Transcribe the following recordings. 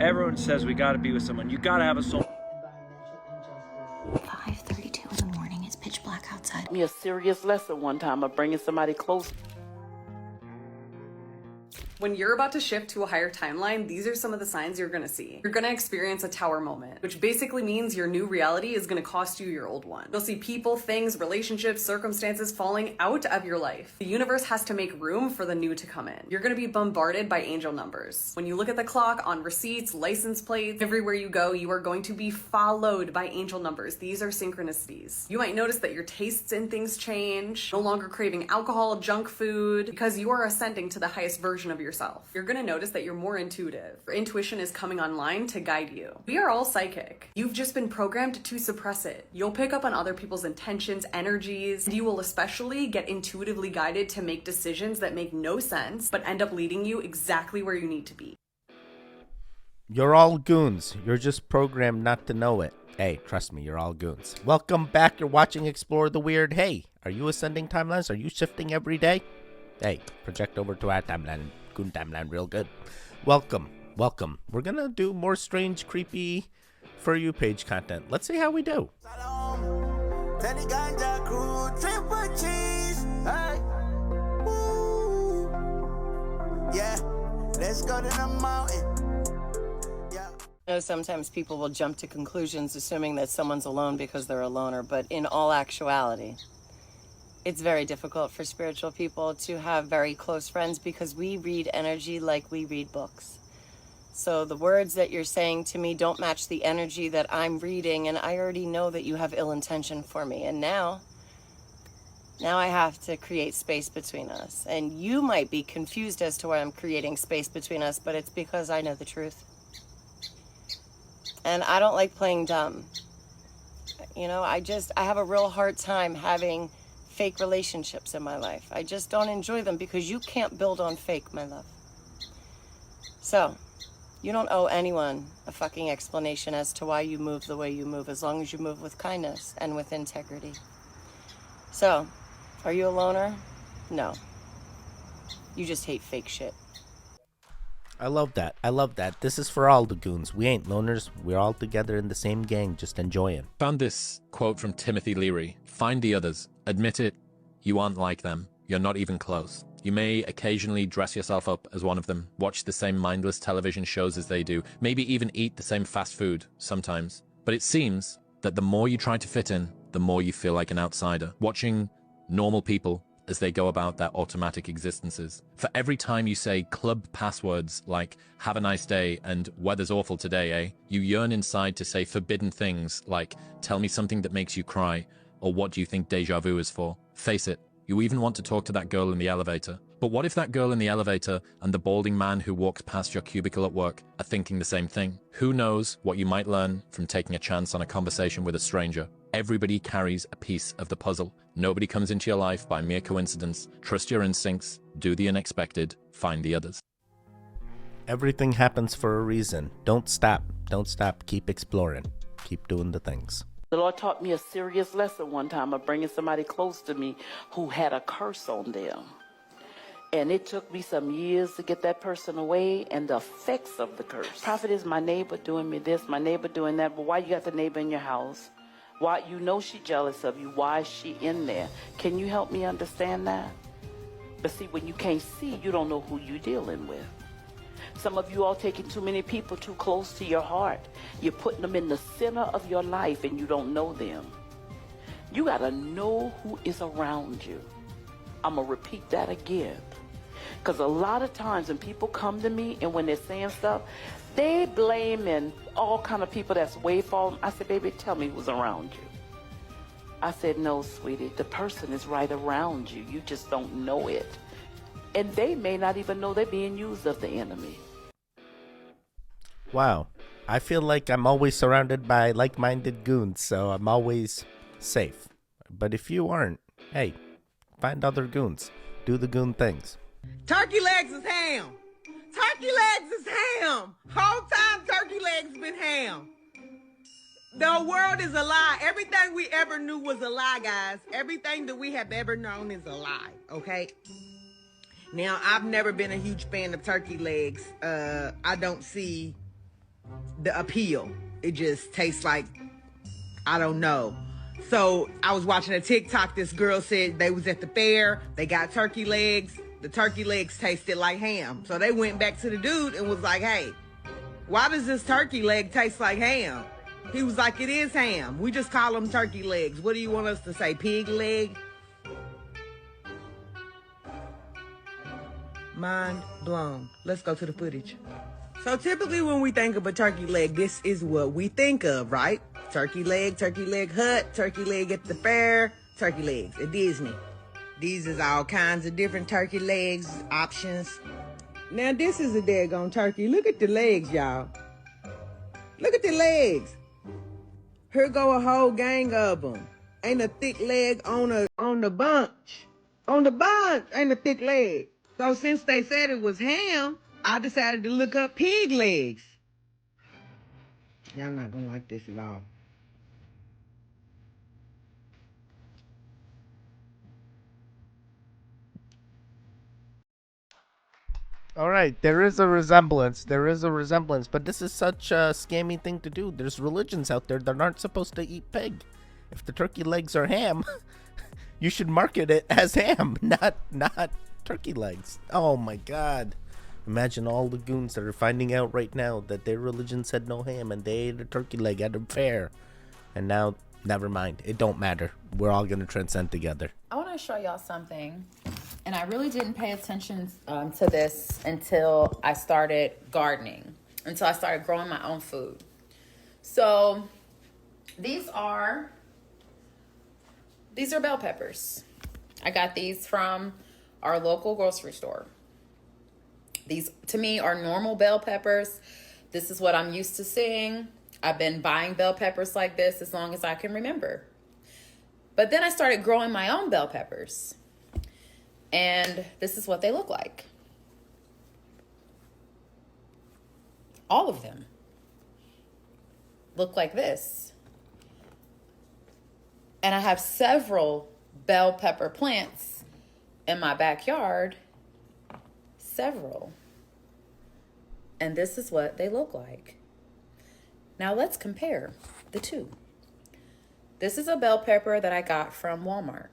Everyone says we gotta be with someone. You gotta have a soul. 5:32 in the morning. It's pitch black outside. Me a serious lesson one time of bringing somebody close. When you're about to shift to a higher timeline, these are some of the signs you're gonna see. You're gonna experience a tower moment, which basically means your new reality is gonna cost you your old one. You'll see people, things, relationships, circumstances falling out of your life. The universe has to make room for the new to come in. You're gonna be bombarded by angel numbers. When you look at the clock, on receipts, license plates, everywhere you go, you are going to be followed by angel numbers. These are synchronicities. You might notice that your tastes in things change, no longer craving alcohol, junk food, because you are ascending to the highest version of yourself. You're gonna notice that you're more intuitive. Your intuition is coming online to guide you. We are all psychic. You've just been programmed to suppress it. You'll pick up on other people's intentions, energies, and you will especially get intuitively guided to make decisions that make no sense, but end up leading you exactly where you need to be. You're all goons. You're just programmed not to know it. Hey, trust me, you're all goons. Welcome back. You're watching Explore the Weird. Hey, are you ascending timelines? Are you shifting every day? Hey, project over to our timeline. Goon timeline real good. Welcome. We're gonna do more strange, creepy For You page content. Let's see how we do. Yeah, let's go to the mountain. Sometimes people will jump to conclusions assuming that someone's alone because they're a loner, but in all actuality, it's very difficult for spiritual people to have very close friends because we read energy like we read books. So the words that you're saying to me don't match the energy that I'm reading, and I already know that you have ill intention for me. And now I have to create space between us. And you might be confused as to why I'm creating space between us, but it's because I know the truth. And I don't like playing dumb. I have a real hard time having fake relationships in my life. I just don't enjoy them because you can't build on fake, my love. So, you don't owe anyone a fucking explanation as to why you move the way you move, as long as you move with kindness and with integrity. So, are you a loner? No. You just hate fake shit. I love that. This is for all the goons. We ain't loners. We're all together in the same gang, just enjoying. Found this quote from Timothy Leary. Find the others. Admit it. You aren't like them. You're not even close. You may occasionally dress yourself up as one of them, watch the same mindless television shows as they do, maybe even eat the same fast food sometimes. But it seems that the more you try to fit in, the more you feel like an outsider. Watching normal people as they go about their automatic existences. For every time you say club passwords like, have a nice day and weather's awful today, eh? You yearn inside to say forbidden things like, tell me something that makes you cry, or what do you think deja vu is for? Face it, you even want to talk to that girl in the elevator. But what if that girl in the elevator and the balding man who walks past your cubicle at work are thinking the same thing? Who knows what you might learn from taking a chance on a conversation with a stranger? Everybody carries a piece of the puzzle. Nobody comes into your life by mere coincidence. Trust your instincts, do the unexpected, find the others. Everything happens for a reason. Don't stop. Keep exploring. Keep doing the things. The Lord taught me a serious lesson one time of bringing somebody close to me who had a curse on them. And it took me some years to get that person away and the effects of the curse. Prophet is my neighbor doing me this, my neighbor doing that. But why you got the neighbor in your house? Why, you know she jealous of you. Why is she in there? Can you help me understand that? But see, when you can't see, you don't know who you're dealing with. Some of you all taking too many people too close to your heart. You're putting them in the center of your life and you don't know them. You got to know who is around you. I'm going to repeat that again. Because a lot of times when people come to me and when they're saying stuff, they blaming all kind of people that's way fallen. I said, baby, tell me who's around you. I said, no, sweetie, the person is right around you. You just don't know it. And they may not even know they're being used of the enemy. Wow. I feel like I'm always surrounded by like-minded goons, so I'm always safe. But if you aren't, hey, find other goons. Do the goon things. Turkey legs is ham. Turkey legs is ham. Whole time turkey legs been ham. The world is a lie. Everything we ever knew was a lie, guys. Everything that we have ever known is a lie, okay? Now, I've never been a huge fan of turkey legs. I don't see the appeal. It just tastes like, I don't know. So I was watching a TikTok. This girl said they was at the fair. They got turkey legs. The turkey legs tasted like ham. So they went back to the dude and was like, hey, why does this turkey leg taste like ham? He was like, it is ham. We just call them turkey legs. What do you want us to say, pig leg? Mind blown. Let's go to the footage. So typically when we think of a turkey leg, this is what we think of, right? Turkey leg hut, turkey leg at the fair, turkey legs at Disney. These is all kinds of different turkey legs options. Now this is a daggone turkey. Look at the legs, y'all. Look at the legs. Here go a whole gang of them. Ain't a thick leg on the bunch. On the bunch ain't a thick leg. So since they said it was ham, I decided to look up pig legs. Y'all not gonna like this at all. All right, there is a resemblance. But this is such a scammy thing to do. There's religions out there that aren't supposed to eat pig. If the turkey legs are ham, you should market it as ham, not turkey legs. Oh my God. Imagine all the goons that are finding out right now that their religion said no ham and they ate a turkey leg at a fair. And now, never mind. It don't matter. We're all going to transcend together. I want to show y'all something. And I really didn't pay attention to this until I started gardening. Until I started growing my own food. So, these are bell peppers. I got these from our local grocery store. These, to me, are normal bell peppers. This is what I'm used to seeing. I've been buying bell peppers like this as long as I can remember. But then I started growing my own bell peppers. And this is what they look like. All of them look like this. And I have several bell pepper plants in my backyard. Several. And this is what they look like. Now let's compare the two. This is a bell pepper that I got from Walmart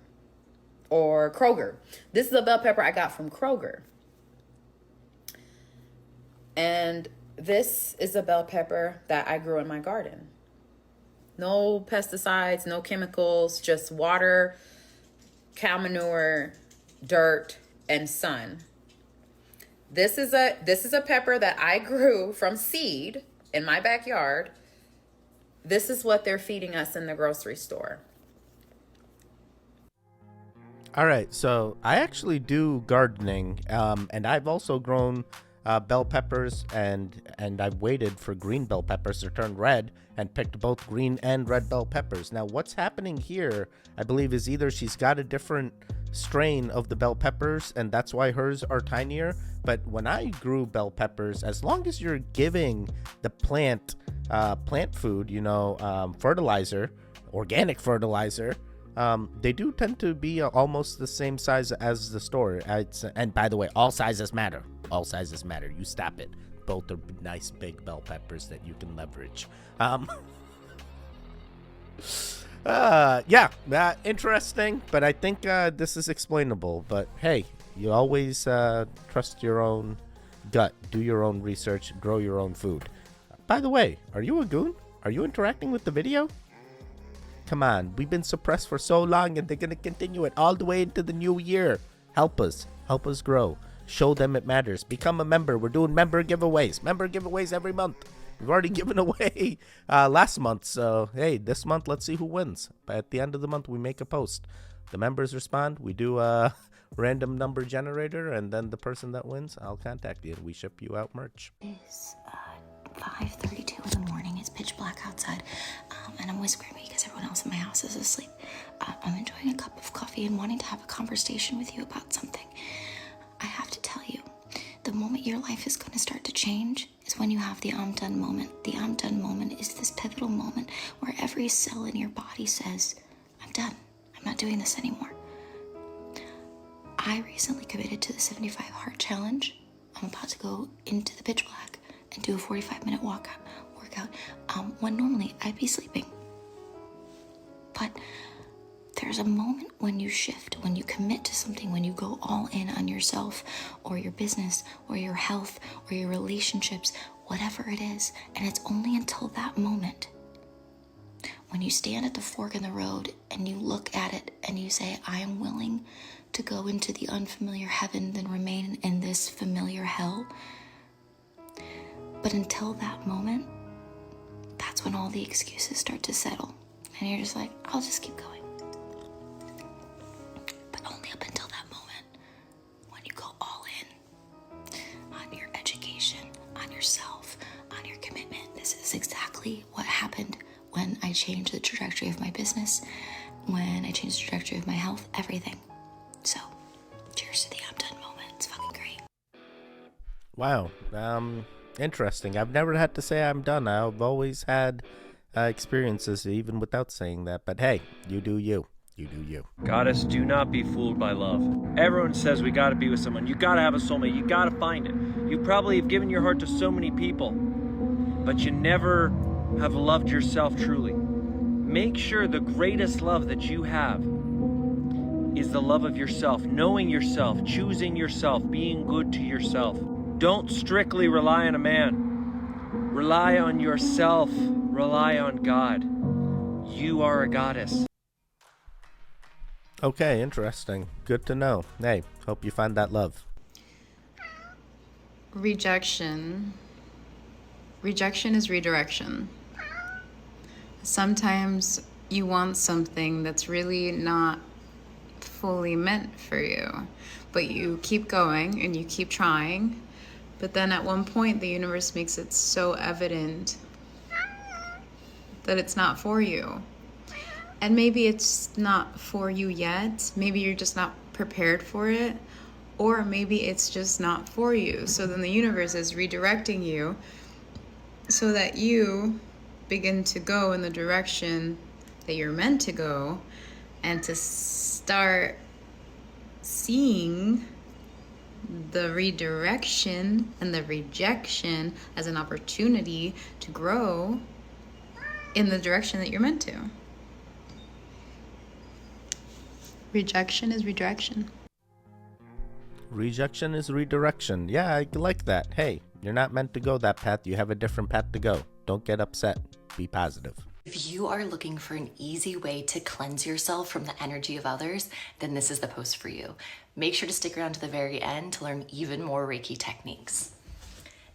or Kroger. This is a bell pepper I got from Kroger. And this is a bell pepper that I grew in my garden. No pesticides, no chemicals, just water, cow manure, dirt, and sun. This is a pepper that I grew from seed in my backyard. This is what they're feeding us in the grocery store. All right, so I actually do gardening, and I've also grown bell peppers, and I've waited for green bell peppers to turn red and picked both green and red bell peppers. Now, what's happening here, I believe, is either she's got a different strain of the bell peppers, and that's why hers are tinier. But when I grew bell peppers, as long as you're giving the plant food, fertilizer, organic fertilizer, they do tend to be almost the same size as the store. And by the way, all sizes matter. All sizes matter. You stop it. Both are nice big bell peppers that you can leverage. Interesting, but I think this is explainable. But hey, you always trust your own gut, do your own research, grow your own food. By the way, are you a goon? Are you interacting with the video? Come on, we've been suppressed for so long and they're going to continue it all the way into the new year. Help us grow. Show them it matters. Become a member. We're doing member giveaways every month. We've already given away last month, so hey, this month let's see who wins. But at the end of the month we make a post. The members respond, we do a random number generator, and then the person that wins, I'll contact you and we ship you out merch. It's 5:32 in the morning. It's pitch black outside, and I'm whispering because everyone else in my house is asleep. I'm enjoying a cup of coffee and wanting to have a conversation with you about something. I have to tell you, the moment your life is going to start to change is when you have the I'm done moment. The I'm done moment is this pivotal moment where every cell in your body says, I'm done. I'm not doing this anymore. I recently committed to the 75 Heart Challenge. I'm about to go into the pitch black and do a 45-minute workout when normally I'd be sleeping. But there's a moment when you shift, when you commit to something, when you go all in on yourself or your business or your health or your relationships, whatever it is. And it's only until that moment when you stand at the fork in the road and you look at it and you say, I am willing to go into the unfamiliar heaven than remain in this familiar hell. But until that moment, that's when all the excuses start to settle. And you're just like, I'll just keep going. But only up until that moment, when you go all in on your education, on yourself, on your commitment. This is exactly what happened when I changed the trajectory of my business, when I changed the trajectory of my health, everything. So, cheers to the I'm done moment. It's fucking great. Wow. Interesting. I've never had to say I'm done. I've always had experiences even without saying that. But hey, you do you. You do you. Goddess, do not be fooled by love. Everyone says we gotta be with someone. You gotta have a soulmate. You gotta find it. You probably have given your heart to so many people, but you never have loved yourself truly. Make sure the greatest love that you have is the love of yourself, knowing yourself, choosing yourself, being good to yourself. Don't strictly rely on a man. Rely on yourself. Rely on God. You are a goddess. Okay, interesting. Good to know. Hey, hope you find that love. Rejection. Rejection is redirection. Sometimes you want something that's really not fully meant for you, but you keep going and you keep trying. But then at one point, the universe makes it so evident that it's not for you. And maybe it's not for you yet. Maybe you're just not prepared for it. Or maybe it's just not for you. So then the universe is redirecting you so that you begin to go in the direction that you're meant to go, and to start seeing the redirection and the rejection as an opportunity to grow in the direction that you're meant to. Rejection is redirection. Rejection is redirection. Yeah, I like that. Hey, you're not meant to go that path. You have a different path to go. Don't get upset. Be positive. If you are looking for an easy way to cleanse yourself from the energy of others, then this is the post for you. Make sure to stick around to the very end to learn even more Reiki techniques.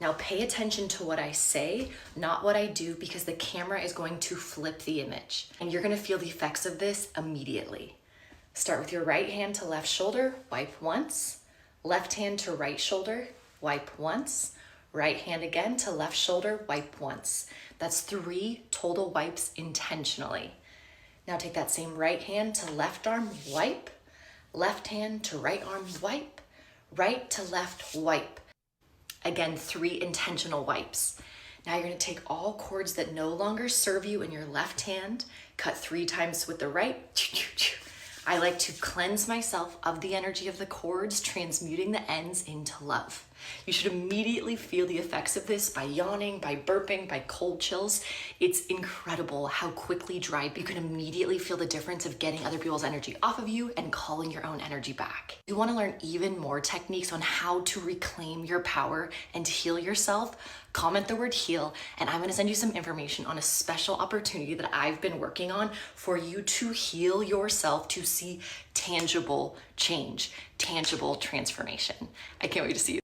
Now pay attention to what I say, not what I do, because the camera is going to flip the image and you're going to feel the effects of this immediately. Start with your right hand to left shoulder, wipe once. Left hand to right shoulder, wipe once. Right hand again to left shoulder, wipe once. That's 3 total wipes intentionally. Now take that same right hand to left arm, wipe. Left hand to right arm, wipe. Right to left, wipe. Again, 3 intentional wipes. Now you're going to take all cords that no longer serve you in your left hand, cut 3 times with the right. I like to cleanse myself of the energy of the cords, transmuting the ends into love. You should immediately feel the effects of this by yawning, by burping, by cold chills. It's incredible how quickly dry you can immediately feel the difference of getting other people's energy off of you and calling your own energy back. You want to learn even more techniques on how to reclaim your power and heal yourself? Comment the word heal, and I'm going to send you some information on a special opportunity that I've been working on for you to heal yourself, to see tangible change, tangible transformation. I can't wait to see you.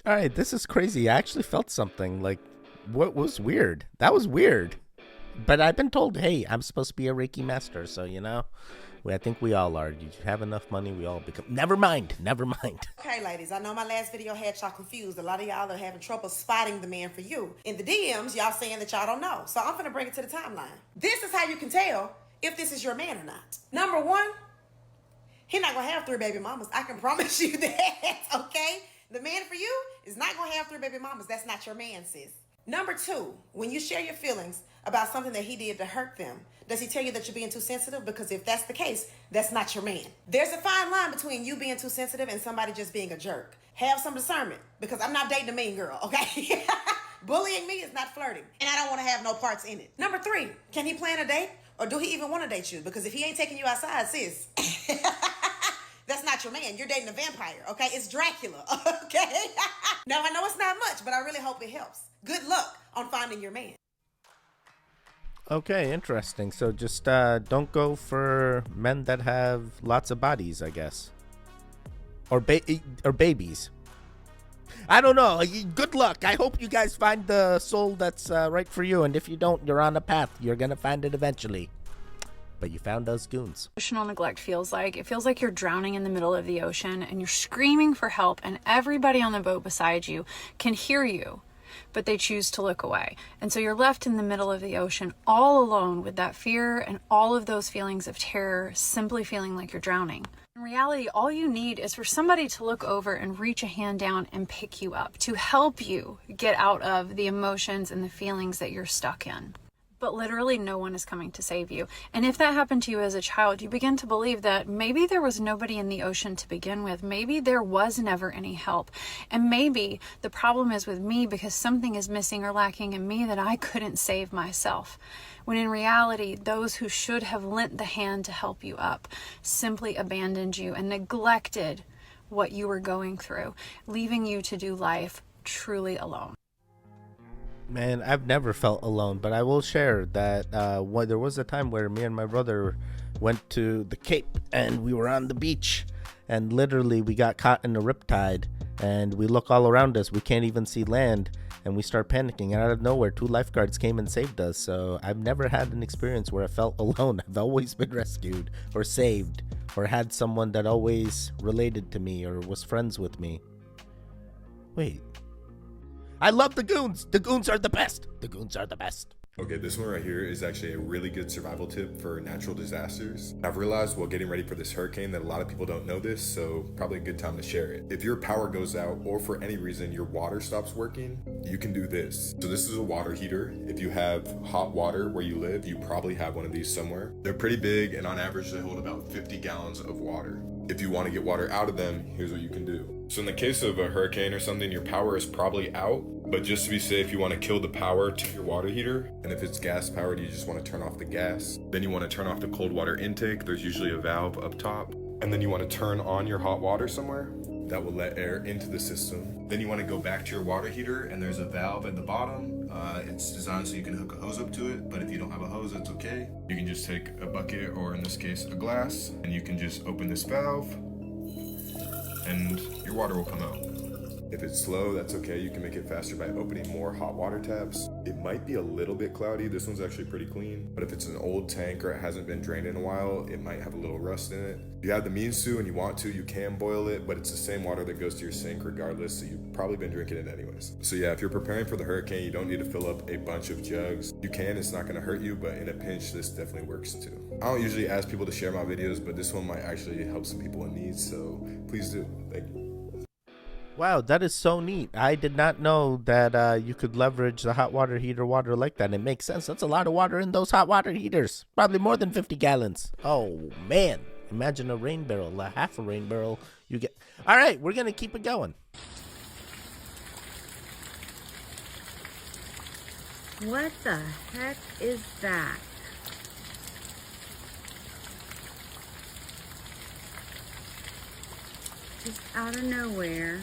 All right, this is crazy. I actually felt something. Like, what was weird? That was weird. But I've been told, hey, I'm supposed to be a Reiki master. So, you know, I think we all are. You have enough money, we all become. Never mind. Okay, ladies, I know my last video had y'all confused. A lot of y'all are having trouble spotting the man for you. In the DMs, y'all saying that y'all don't know. So I'm gonna bring it to the timeline. This is how you can tell if this is your man or not. Number 1, he's not gonna have 3 baby mamas. I can promise you that, okay? The man for you is not gonna have 3 baby mamas. That's not your man, sis. Number 2, when you share your feelings about something that he did to hurt them, does he tell you that you're being too sensitive? Because if that's the case, that's not your man. There's a fine line between you being too sensitive and somebody just being a jerk. Have some discernment, because I'm not dating a mean girl, okay? Bullying me is not flirting, and I don't want to have no parts in it. Number 3, can he plan a date? Or do he even want to date you? Because if he ain't taking you outside, sis, that's not your man. You're dating a vampire, okay? It's Dracula, okay? Now, I know it's not much, but I really hope it helps. Good luck on finding your man. Okay, interesting. So just don't go for men that have lots of bodies, I guess. Or babies. I don't know. Good luck. I hope you guys find the soul that's right for you. And if you don't, you're on a path. You're going to find it eventually. But you found those goons. Emotional neglect feels like. It feels like you're drowning in the middle of the ocean and you're screaming for help and everybody on the boat beside you can hear you, but they choose to look away. And so you're left in the middle of the ocean all alone with that fear and all of those feelings of terror, simply feeling like you're drowning. In reality, all you need is for somebody to look over and reach a hand down and pick you up, to help you get out of the emotions and the feelings that you're stuck in. But literally no one is coming to save you. And if that happened to you as a child, you begin to believe that maybe there was nobody in the ocean to begin with. Maybe there was never any help. And maybe the problem is with me because something is missing or lacking in me that I couldn't save myself. When in reality, those who should have lent the hand to help you up simply abandoned you and neglected what you were going through, leaving you to do life truly alone. Man, I've never felt alone, but I will share that there was a time where me and my brother went to the Cape and we were on the beach and literally we got caught in a riptide and we look all around us. We can't even see land and we start panicking, and out of nowhere 2 lifeguards came and saved us. So I've never had an experience where I felt alone. I've always been rescued or saved or had someone that always related to me or was friends with me. Wait. I love the goons. The goons are the best. The goons are the best. Okay, this one right here is actually a really good survival tip for natural disasters. I've realized while getting ready for this hurricane that a lot of people don't know this, so probably a good time to share it. If your power goes out or for any reason your water stops working, you can do this. So this is a water heater. If you have hot water where you live, you probably have one of these somewhere. They're pretty big and on average they hold about 50 gallons of water. If you want to get water out of them, here's what you can do. So in the case of a hurricane or something, your power is probably out, but just to be safe, you want to kill the power to your water heater. And if it's gas powered, you just want to turn off the gas. Then you want to turn off the cold water intake. There's usually a valve up top. And then you want to turn on your hot water somewhere. That will let air into the system. Then you want to go back to your water heater and there's a valve at the bottom. It's designed so you can hook a hose up to it, but if you don't have a hose, that's okay. You can just take a bucket or in this case a glass and you can just open this valve and your water will come out. If it's slow, that's okay. You can make it faster by opening more hot water taps. It might be a little bit cloudy. This one's actually pretty clean, but if it's an old tank or it hasn't been drained in a while, it might have a little rust in it. If you have the means to and you want to, you can boil it, but it's the same water that goes to your sink regardless, so you've probably been drinking it anyways. So yeah, if you're preparing for the hurricane, you don't need to fill up a bunch of jugs. You can, it's not gonna hurt you, but in a pinch, this definitely works too. I don't usually ask people to share my videos, but this one might actually help some people in need, so please do. Thank you. Wow, that is so neat. I did not know that you could leverage the hot water heater water like that. It makes sense. That's a lot of water in those hot water heaters. Probably more than 50 gallons. Oh, man. Imagine a rain barrel, a half a rain barrel you get. All right, we're going to keep it going. What the heck is that? Just out of nowhere,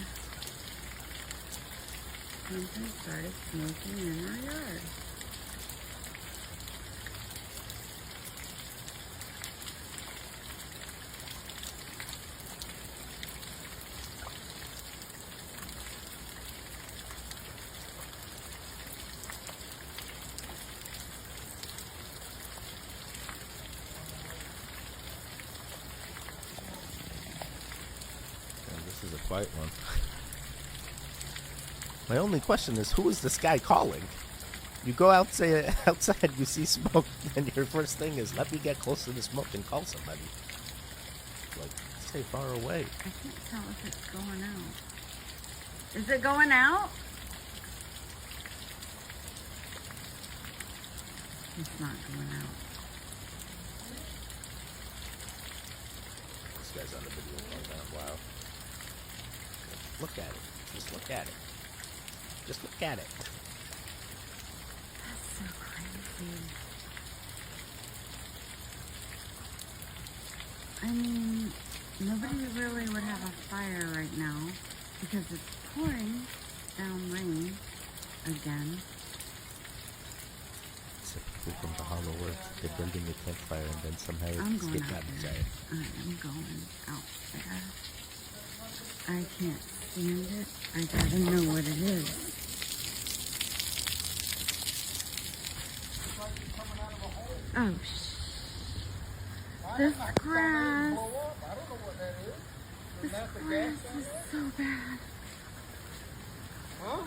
something started smoking in our yard. This is a quiet one. My only question is, who is this guy calling? You go outside, you see smoke, and your first thing is, let me get close to the smoke and call somebody. Like, stay far away. I can't tell if it's going out. Is it going out? It's not going out. This guy's on the video right now. Wow. Look at it. Just look at it. Just look at it. I mean, nobody really would have a fire right now because it's pouring down rain again. Typical from the Hollow Earth. They're building a campfire and then somehow I'm it's going get out out there. inside. I am going out there. I can't stand it. I gotta know what it is. Oh, this grass. This grass is so bad. Huh?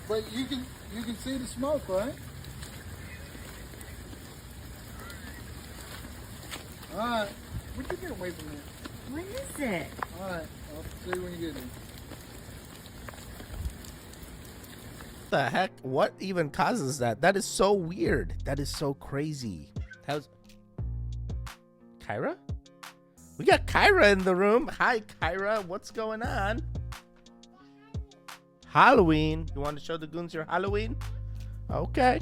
But you can see the smoke, right? All right. Would you get away from that? What is it? All right. I'll see when you get there. The heck? What even causes that? That is so weird. That is so crazy. How's Kyra? We got Kyra in the room. Hi, Kyra. What's going on? Halloween. You want to show the goons your Halloween? Okay.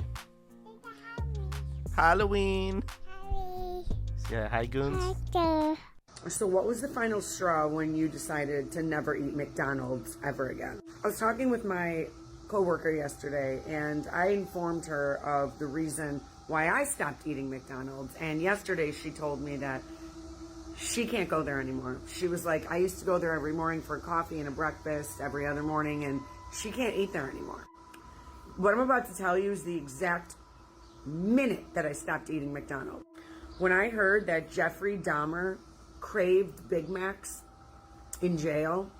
Halloween. Yeah, hi, goons. So what was the final straw when you decided to never eat McDonald's ever again? I was talking with my coworker yesterday, and I informed her of the reason why I stopped eating McDonald's. And yesterday she told me that she can't go there anymore. She was like, I used to go there every morning for coffee and a breakfast every other morning, and she can't eat there anymore. What I'm about to tell you is the exact minute that I stopped eating McDonald's. When I heard that Jeffrey Dahmer craved Big Macs in jail,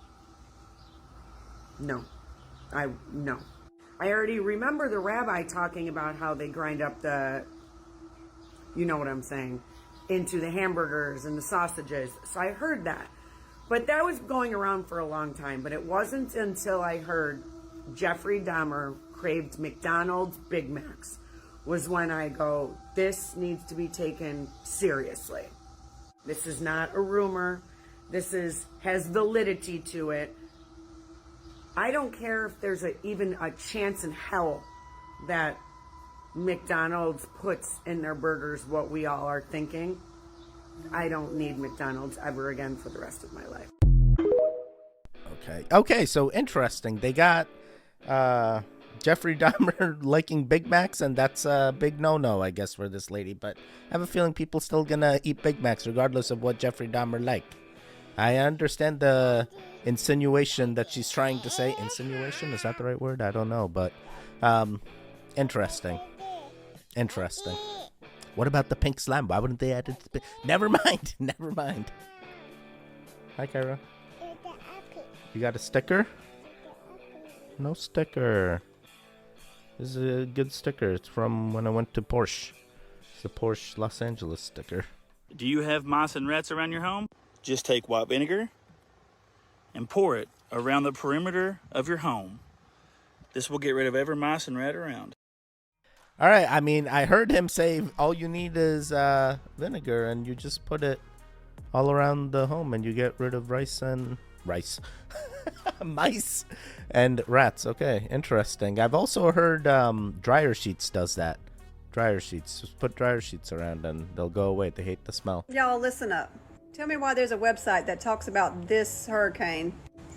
no. I already remember the rabbi talking about how they grind up the, you know what I'm saying, into the hamburgers and the sausages. So I heard that. But that was going around for a long time. But it wasn't until I heard Jeffrey Dahmer craved McDonald's Big Macs was when I go, this needs to be taken seriously. This is not a rumor. This has validity to it. I don't care if there's even a chance in hell that McDonald's puts in their burgers what we all are thinking. I don't need McDonald's ever again for the rest of my life. Okay, so interesting. They got Jeffrey Dahmer liking Big Macs, and that's a big no-no, I guess, for this lady. But I have a feeling people still gonna eat Big Macs regardless of what Jeffrey Dahmer liked. I understand the insinuation that she's trying to say. Insinuation? Is that the right word? I don't know, but interesting. What about the pink slime? Why wouldn't they add it to the Never mind. Hi, Kyra. You got a sticker? No sticker. This is a good sticker. It's from when I went to Porsche. It's the Porsche Los Angeles sticker. Do you have mice and rats around your home? Just take white vinegar and pour it around the perimeter of your home. This will get rid of every mice and rat around. All right, I mean, I heard him say all you need is vinegar, and you just put it all around the home, and you get rid of mice and rats. Okay, interesting. I've also heard dryer sheets does that. Dryer sheets. Just put dryer sheets around, and they'll go away. They hate the smell. Y'all, listen up. Tell me why there's a website that talks about this hurricane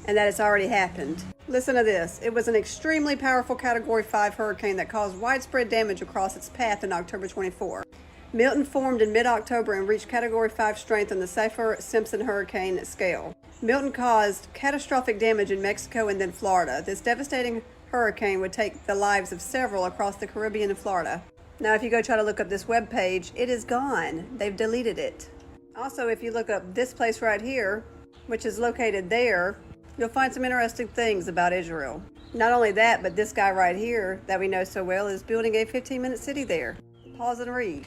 and that it's already happened. Listen to this. It was an extremely powerful Category 5 hurricane that caused widespread damage across its path in October 24. Milton formed in mid-October and reached Category 5 strength on the Saffir-Simpson hurricane scale. Milton caused catastrophic damage in Mexico and then Florida. This devastating hurricane would take the lives of several across the Caribbean and Florida. Now, if you go try to look up this web page, it is gone. They've deleted it. Also, if you look up this place right here, which is located there, you'll find some interesting things about Israel. Not only that, but this guy right here that we know so well is building a 15-minute city there. Pause and read.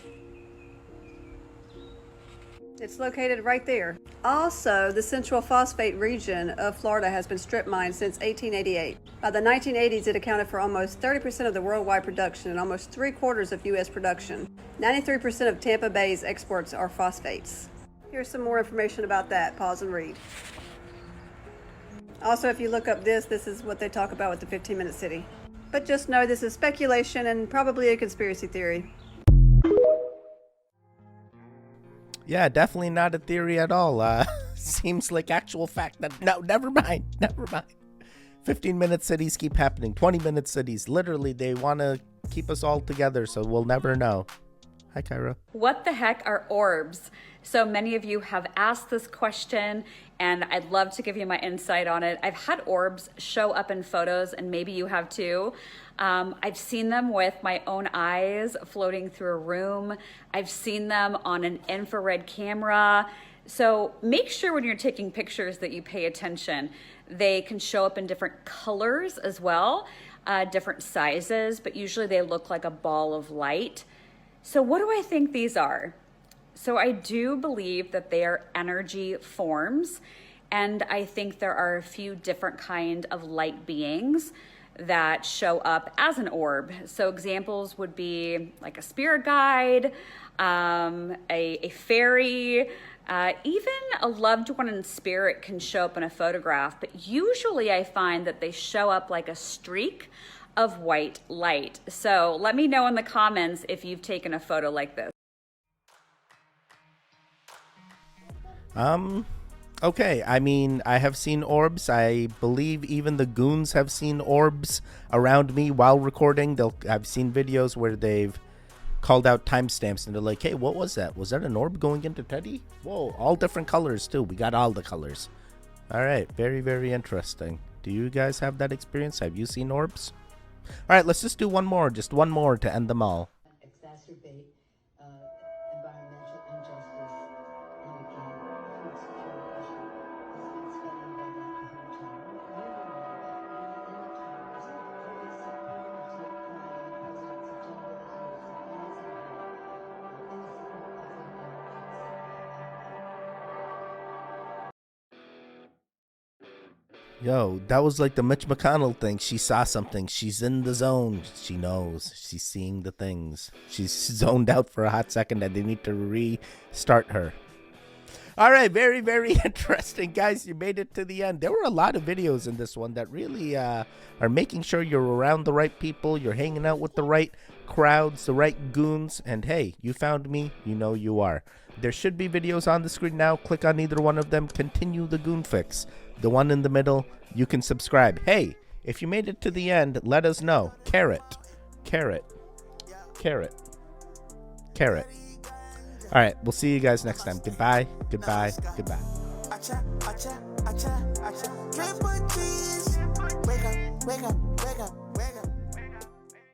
It's located right there. Also, the Central Phosphate region of Florida has been strip mined since 1888. By the 1980s, it accounted for almost 30% of the worldwide production and almost 3/4 of U.S. production. 93% of Tampa Bay's exports are phosphates. Here's some more information about that. Pause and read. Also, if you look up this is what they talk about with the 15-minute city. But just know this is speculation and probably a conspiracy theory. Yeah, definitely not a theory at all. Seems like actual fact. No, never mind. 15-minute cities keep happening. 20-minute cities. Literally, they want to keep us all together, so we'll never know. Hi, Kyra. What the heck are orbs? So many of you have asked this question, and I'd love to give you my insight on it. I've had orbs show up in photos, and maybe you have too. I've seen them with my own eyes floating through a room. I've seen them on an infrared camera. So make sure when you're taking pictures that you pay attention. They can show up in different colors as well, different sizes, but usually they look like a ball of light. So what do I think these are? So I do believe that they are energy forms, and I think there are a few different kind of light beings that show up as an orb. So examples would be like a spirit guide, a fairy, even a loved one in spirit can show up in a photograph, but usually I find that they show up like a streak of white light. So let me know in the comments if you've taken a photo like this. Okay, I mean, I have seen orbs. I believe even the goons have seen orbs around me while recording. I've seen videos where they've called out timestamps and they're like, hey, what was that? Was that an orb going into Teddy? Whoa, all different colors too. We got all the colors. All right, very, very interesting. Do you guys have that experience? Have you seen orbs? All right, let's just do one more. Just one more to end them all. Exacerbate environmental injustice and again food security issue. It's been studied by Dr. Hamilton. You know that in the towers, every second of take pride in president's agenda that he is advancing here in the support of the Americans. Yo, that was like the Mitch McConnell thing. She saw something. She's in the zone. She knows. She's seeing the things. She's zoned out for a hot second and they need to restart her. All right, very, very interesting, guys. You made it to the end. There were a lot of videos in this one that really are making sure you're around the right people. You're hanging out with the right crowds, the right goons. And hey, you found me. You know you are. There should be videos on the screen now. Click on either one of them. Continue the goon fix. The one in the middle, you can subscribe. Hey, if you made it to the end, let us know. Carrot. All right, we'll see you guys next time. Goodbye. Wake up.